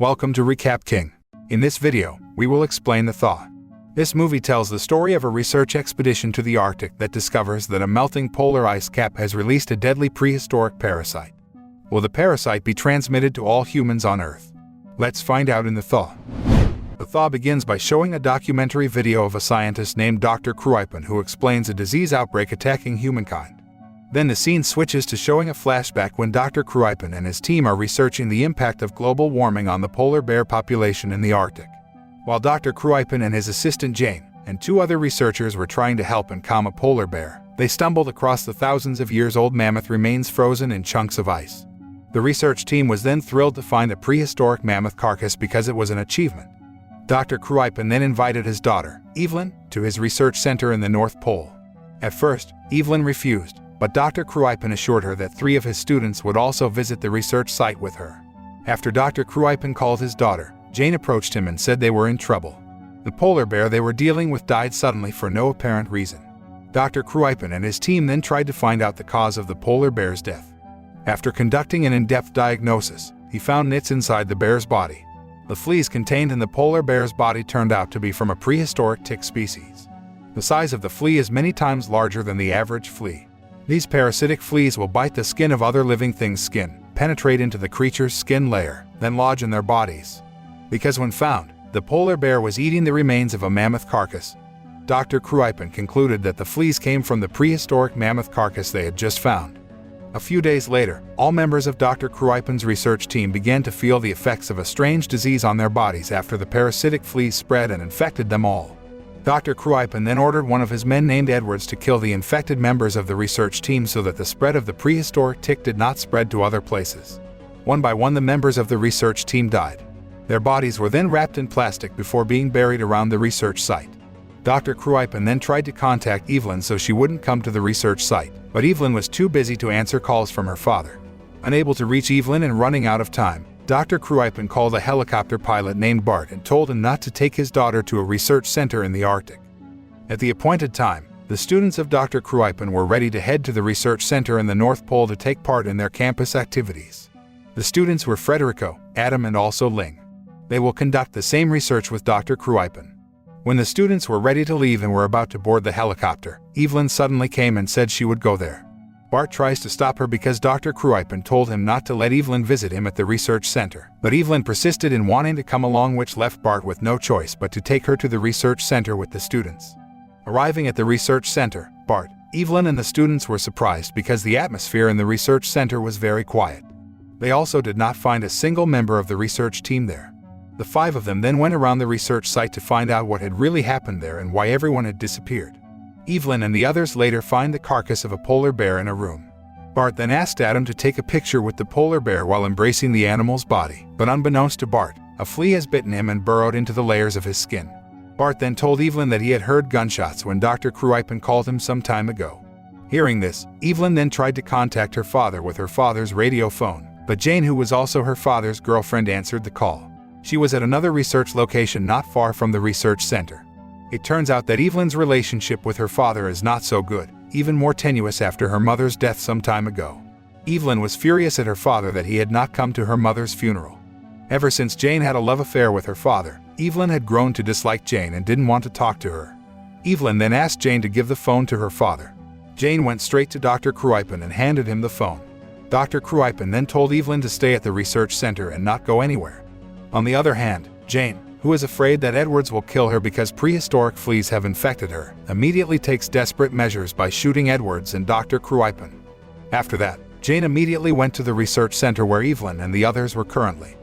Welcome to Recap King. In this video, we will explain the thaw. This movie tells the story of a research expedition to the Arctic that discovers that a melting polar ice cap has released a deadly prehistoric parasite. Will the parasite be transmitted to all humans on Earth? Let's find out in the thaw. The thaw begins by showing a documentary video of a scientist named Dr. Creepypasta who explains a disease outbreak attacking humankind. Then the scene switches to showing a flashback when Dr. Creepypasta and his team are researching the impact of global warming on the polar bear population in the Arctic. While Dr. Creepypasta and his assistant Jane and two other researchers were trying to help and calm a polar bear, they stumbled across the thousands of years old mammoth remains frozen in chunks of ice. The research team was then thrilled to find a prehistoric mammoth carcass because it was an achievement. Dr. Creepypasta then invited his daughter, Evelyn, to his research center in the North Pole. At first, Evelyn refused, but Dr. Creepypasta assured her that 3 of his students would also visit the research site with her. After Dr. Creepypasta called his daughter, Jane approached him and said they were in trouble. The polar bear they were dealing with died suddenly for no apparent reason. Dr. Creepypasta and his team then tried to find out the cause of the polar bear's death. After conducting an in-depth diagnosis, he found nits inside the bear's body. The fleas contained in the polar bear's body turned out to be from a prehistoric tick species. The size of the flea is many times larger than the average flea. These parasitic fleas will bite the skin of other living things' skin, penetrate into the creature's skin layer, then lodge in their bodies. Because when found, the polar bear was eating the remains of a mammoth carcass. Dr. Creepypasta concluded that the fleas came from the prehistoric mammoth carcass they had just found. A few days later, all members of Dr. Creepypasta's research team began to feel the effects of a strange disease on their bodies after the parasitic fleas spread and infected them all. Dr. Creepypasta then ordered one of his men named Edwards to kill the infected members of the research team so that the spread of the prehistoric tick did not spread to other places. One by one the members of the research team died. Their bodies were then wrapped in plastic before being buried around the research site. Dr. Creepypasta then tried to contact Evelyn so she wouldn't come to the research site, but Evelyn was too busy to answer calls from her father. Unable to reach Evelyn and running out of time, Dr. Creepypasta called a helicopter pilot named Bart and told him not to take his daughter to a research center in the Arctic. At the appointed time, the students of Dr. Creepypasta were ready to head to the research center in the North Pole to take part in their campus activities. The students were Frederico, Adam and also Ling. They will conduct the same research with Dr. Creepypasta. When the students were ready to leave and were about to board the helicopter, Evelyn suddenly came and said she would go there. Bart tries to stop her because Dr. Creepypasta told him not to let Evelyn visit him at the research center, but Evelyn persisted in wanting to come along, which left Bart with no choice but to take her to the research center with the students. Arriving at the research center, Bart, Evelyn and the students were surprised because the atmosphere in the research center was very quiet. They also did not find a single member of the research team there. The 5 of them then went around the research site to find out what had really happened there and why everyone had disappeared. Evelyn and the others later find the carcass of a polar bear in a room. Bart then asked Adam to take a picture with the polar bear while embracing the animal's body, but unbeknownst to Bart, a flea has bitten him and burrowed into the layers of his skin. Bart then told Evelyn that he had heard gunshots when Dr. Creepypasta called him some time ago. Hearing this, Evelyn then tried to contact her father with her father's radio phone, but Jane, who was also her father's girlfriend, answered the call. She was at another research location not far from the research center. It turns out that Evelyn's relationship with her father is not so good, even more tenuous after her mother's death some time ago. Evelyn was furious at her father that he had not come to her mother's funeral. Ever since Jane had a love affair with her father, Evelyn had grown to dislike Jane and didn't want to talk to her. Evelyn then asked Jane to give the phone to her father. Jane went straight to Dr. Creepypasta and handed him the phone. Dr. Creepypasta then told Evelyn to stay at the research center and not go anywhere. On the other hand, Jane, who is afraid that Edwards will kill her because prehistoric fleas have infected her, immediately takes desperate measures by shooting Edwards and Dr. Creepypasta. After that, Jane immediately went to the research center where Evelyn and the others were currently.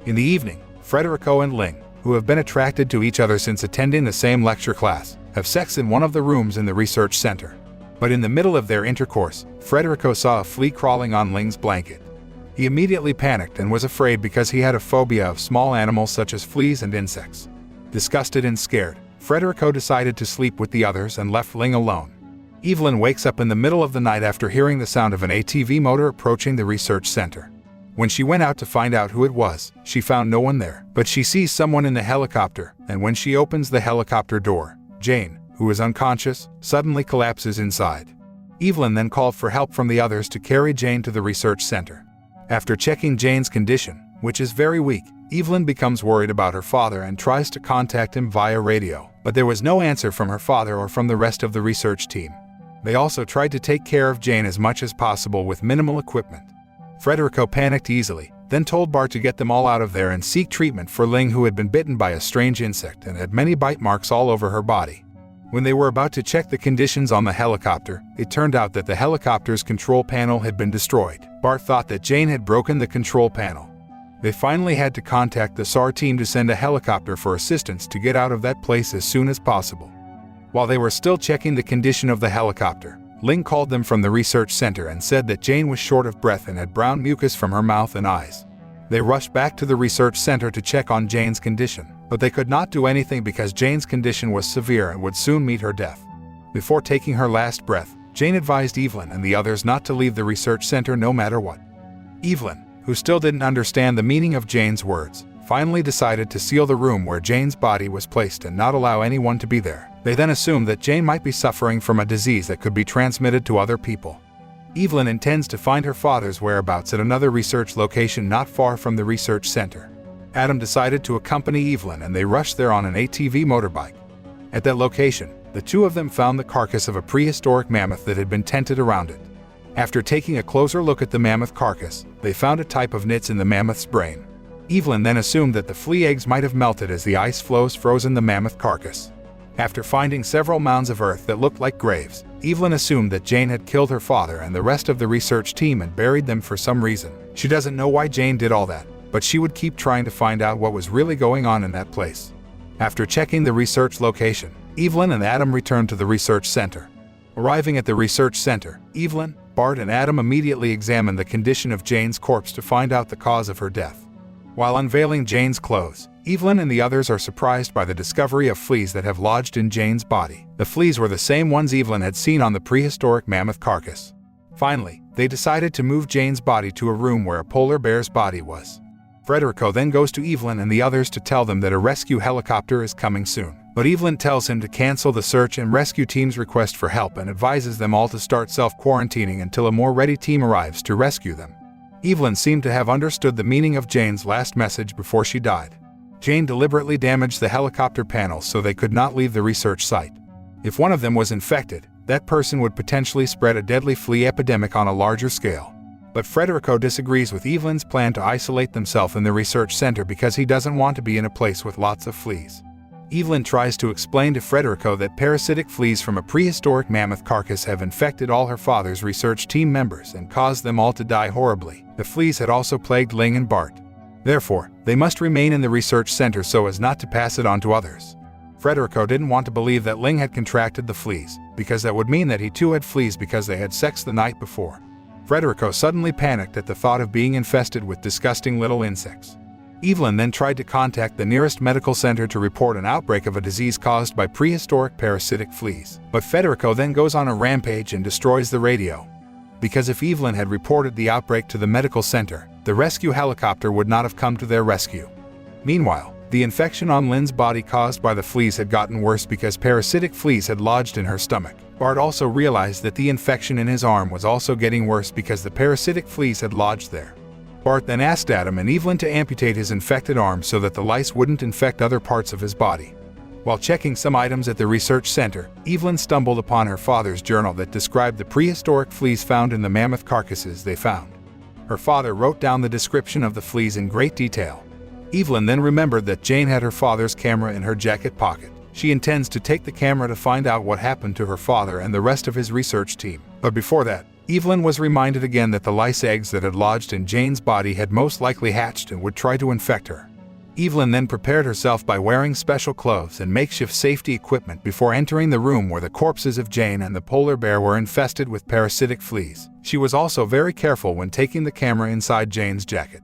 In the evening, Frederico and Ling, who have been attracted to each other since attending the same lecture class, have sex in one of the rooms in the research center. But in the middle of their intercourse, Frederico saw a flea crawling on Ling's blanket. He immediately panicked and was afraid because he had a phobia of small animals such as fleas and insects. Disgusted and scared, Frederico decided to sleep with the others and left Ling alone. Evelyn wakes up in the middle of the night after hearing the sound of an ATV motor approaching the research center. When she went out to find out who it was, she found no one there, but she sees someone in the helicopter, and when she opens the helicopter door, Jane, who is unconscious, suddenly collapses inside. Evelyn then called for help from the others to carry Jane to the research center. After checking Jane's condition, which is very weak. Evelyn becomes worried about her father and tries to contact him via radio, but there was no answer from her father or from the rest of the research team. They also tried to take care of Jane as much as possible with minimal equipment. Frederico panicked easily, then told Bart to get them all out of there and seek treatment for Ling, who had been bitten by a strange insect and had many bite marks all over her body. When they were about to check the conditions on the helicopter, it turned out that the helicopter's control panel had been destroyed. Bart thought that Jane had broken the control panel. They finally had to contact the SAR team to send a helicopter for assistance to get out of that place as soon as possible. While they were still checking the condition of the helicopter, Ling called them from the research center and said that Jane was short of breath and had brown mucus from her mouth and eyes. They rushed back to the research center to check on Jane's condition, but they could not do anything because Jane's condition was severe and would soon meet her death. Before taking her last breath, Jane advised Evelyn and the others not to leave the research center no matter what. Evelyn, who still didn't understand the meaning of Jane's words, finally decided to seal the room where Jane's body was placed and not allow anyone to be there. They then assumed that Jane might be suffering from a disease that could be transmitted to other people. Evelyn intends to find her father's whereabouts at another research location not far from the research center. Adam decided to accompany Evelyn and they rushed there on an ATV motorbike. At that location, the two of them found the carcass of a prehistoric mammoth that had been tented around it. After taking a closer look at the mammoth carcass, they found a type of nits in the mammoth's brain. Evelyn then assumed that the flea eggs might have melted as the ice floes frozen the mammoth carcass. After finding several mounds of earth that looked like graves, Evelyn assumed that Jane had killed her father and the rest of the research team and buried them for some reason. She doesn't know why Jane did all that, but she would keep trying to find out what was really going on in that place. After checking the research location, Evelyn and Adam returned to the research center. Arriving at the research center, Evelyn, Bart, and Adam immediately examined the condition of Jane's corpse to find out the cause of her death. While unveiling Jane's clothes, Evelyn and the others are surprised by the discovery of fleas that have lodged in Jane's body. The fleas were the same ones Evelyn had seen on the prehistoric mammoth carcass. Finally, they decided to move Jane's body to a room where a polar bear's body was. Frederico then goes to Evelyn and the others to tell them that a rescue helicopter is coming soon. But Evelyn tells him to cancel the search and rescue team's request for help and advises them all to start self-quarantining until a more ready team arrives to rescue them. Evelyn seemed to have understood the meaning of Jane's last message before she died. Jane deliberately damaged the helicopter panels so they could not leave the research site. If one of them was infected, that person would potentially spread a deadly flea epidemic on a larger scale. But Frederico disagrees with Evelyn's plan to isolate themselves in the research center because he doesn't want to be in a place with lots of fleas. Evelyn tries to explain to Frederico that parasitic fleas from a prehistoric mammoth carcass have infected all her father's research team members and caused them all to die horribly. The fleas had also plagued Ling and Bart. Therefore, they must remain in the research center so as not to pass it on to others. Frederico didn't want to believe that Ling had contracted the fleas, because that would mean that he too had fleas because they had sex the night before. Frederico suddenly panicked at the thought of being infested with disgusting little insects. Evelyn then tried to contact the nearest medical center to report an outbreak of a disease caused by prehistoric parasitic fleas. But Federico then goes on a rampage and destroys the radio. Because if Evelyn had reported the outbreak to the medical center, the rescue helicopter would not have come to their rescue. Meanwhile, the infection on Lynn's body caused by the fleas had gotten worse because parasitic fleas had lodged in her stomach. Bart also realized that the infection in his arm was also getting worse because the parasitic fleas had lodged there. Bart then asked Adam and Evelyn to amputate his infected arm so that the lice wouldn't infect other parts of his body. While checking some items at the research center, Evelyn stumbled upon her father's journal that described the prehistoric fleas found in the mammoth carcasses they found. Her father wrote down the description of the fleas in great detail. Evelyn then remembered that Jane had her father's camera in her jacket pocket. She intends to take the camera to find out what happened to her father and the rest of his research team. But before that, Evelyn was reminded again that the lice eggs that had lodged in Jane's body had most likely hatched and would try to infect her. Evelyn then prepared herself by wearing special clothes and makeshift safety equipment before entering the room where the corpses of Jane and the polar bear were infested with parasitic fleas. She was also very careful when taking the camera inside Jane's jacket.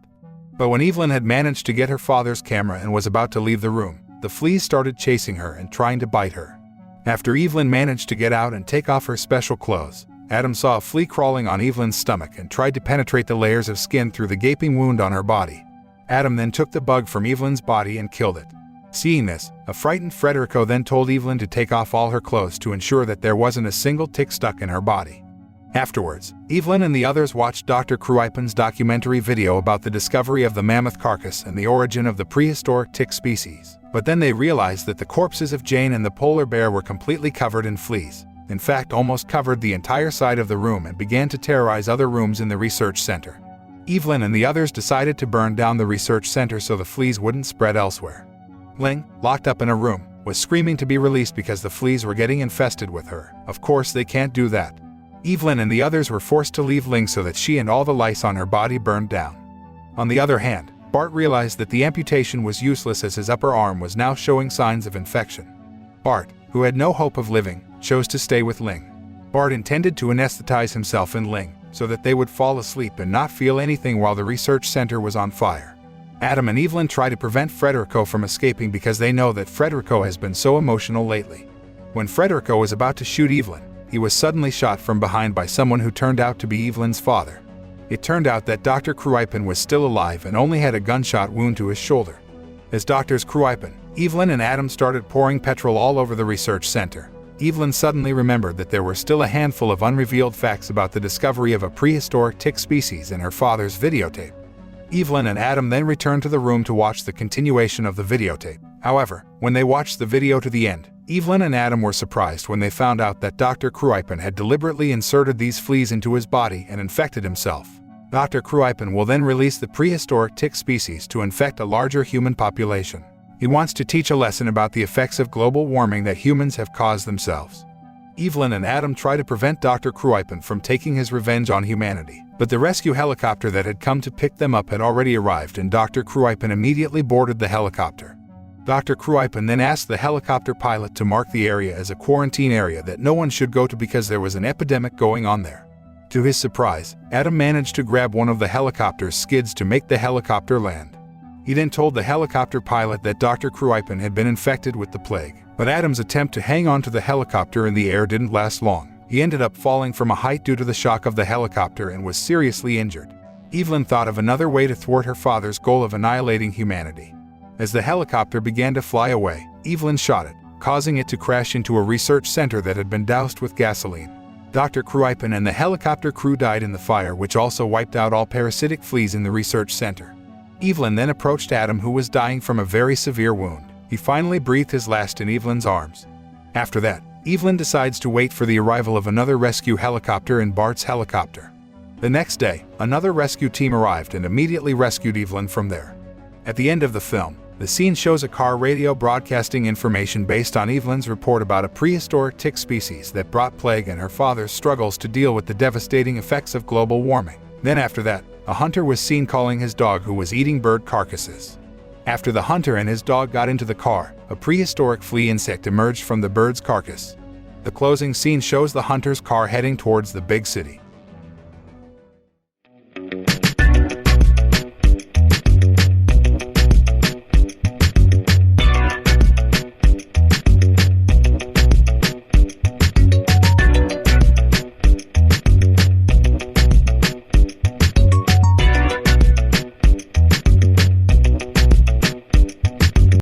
But when Evelyn had managed to get her father's camera and was about to leave the room, the fleas started chasing her and trying to bite her. After Evelyn managed to get out and take off her special clothes, Adam saw a flea crawling on Evelyn's stomach and tried to penetrate the layers of skin through the gaping wound on her body. Adam then took the bug from Evelyn's body and killed it. Seeing this, a frightened Frederico then told Evelyn to take off all her clothes to ensure that there wasn't a single tick stuck in her body. Afterwards, Evelyn and the others watched Dr. Creepypasta's documentary video about the discovery of the mammoth carcass and the origin of the prehistoric tick species. But then they realized that the corpses of Jane and the polar bear were completely covered in fleas. In fact, almost covered the entire side of the room and began to terrorize other rooms in the research center. Evelyn and the others decided to burn down the research center so the fleas wouldn't spread elsewhere. Ling, locked up in a room, was screaming to be released because the fleas were getting infested with her. Of course, they can't do that. Evelyn and the others were forced to leave Ling so that she and all the lice on her body burned down. On the other hand, Bart realized that the amputation was useless as his upper arm was now showing signs of infection. Bart, who had no hope of living, chose to stay with Ling. Bart intended to anesthetize himself and Ling so that they would fall asleep and not feel anything while the research center was on fire. Adam and Evelyn try to prevent Federico from escaping because they know that Federico has been so emotional lately. When Federico was about to shoot Evelyn, he was suddenly shot from behind by someone who turned out to be Evelyn's father. It turned out that Dr. Creepypasta was still alive and only had a gunshot wound to his shoulder. As Doctors Creepypasta, Evelyn and Adam started pouring petrol all over the research center, Evelyn suddenly remembered that there were still a handful of unrevealed facts about the discovery of a prehistoric tick species in her father's videotape. Evelyn and Adam then returned to the room to watch the continuation of the videotape. However, when they watched the video to the end, Evelyn and Adam were surprised when they found out that Dr. Creepypasta had deliberately inserted these fleas into his body and infected himself. Dr. Creepypasta will then release the prehistoric tick species to infect a larger human population. He wants to teach a lesson about the effects of global warming that humans have caused themselves. Evelyn and Adam try to prevent Dr. Creepypasta from taking his revenge on humanity, but the rescue helicopter that had come to pick them up had already arrived and Dr. Creepypasta immediately boarded the helicopter. Dr. Creepypasta then asked the helicopter pilot to mark the area as a quarantine area that no one should go to because there was an epidemic going on there. To his surprise, Adam managed to grab one of the helicopter's skids to make the helicopter land. He then told the helicopter pilot that Dr. Creepypasta had been infected with the plague, but Adam's attempt to hang on to the helicopter in the air didn't last long. He ended up falling from a height due to the shock of the helicopter and was seriously injured. Evelyn thought of another way to thwart her father's goal of annihilating humanity. As the helicopter began to fly away, Evelyn shot it, causing it to crash into a research center that had been doused with gasoline. Dr. Creepypasta and the helicopter crew died in the fire, which also wiped out all parasitic fleas in the research center. Evelyn then approached Adam, who was dying from a very severe wound. He finally breathed his last in Evelyn's arms. After that, Evelyn decides to wait for the arrival of another rescue helicopter in Bart's helicopter. The next day, another rescue team arrived and immediately rescued Evelyn from there. At the end of the film, the scene shows a car radio broadcasting information based on Evelyn's report about a prehistoric tick species that brought plague and her father's struggles to deal with the devastating effects of global warming. Then after that, a hunter was seen calling his dog who was eating bird carcasses. After the hunter and his dog got into the car, a prehistoric flea insect emerged from the bird's carcass. The closing scene shows the hunter's car heading towards the big city.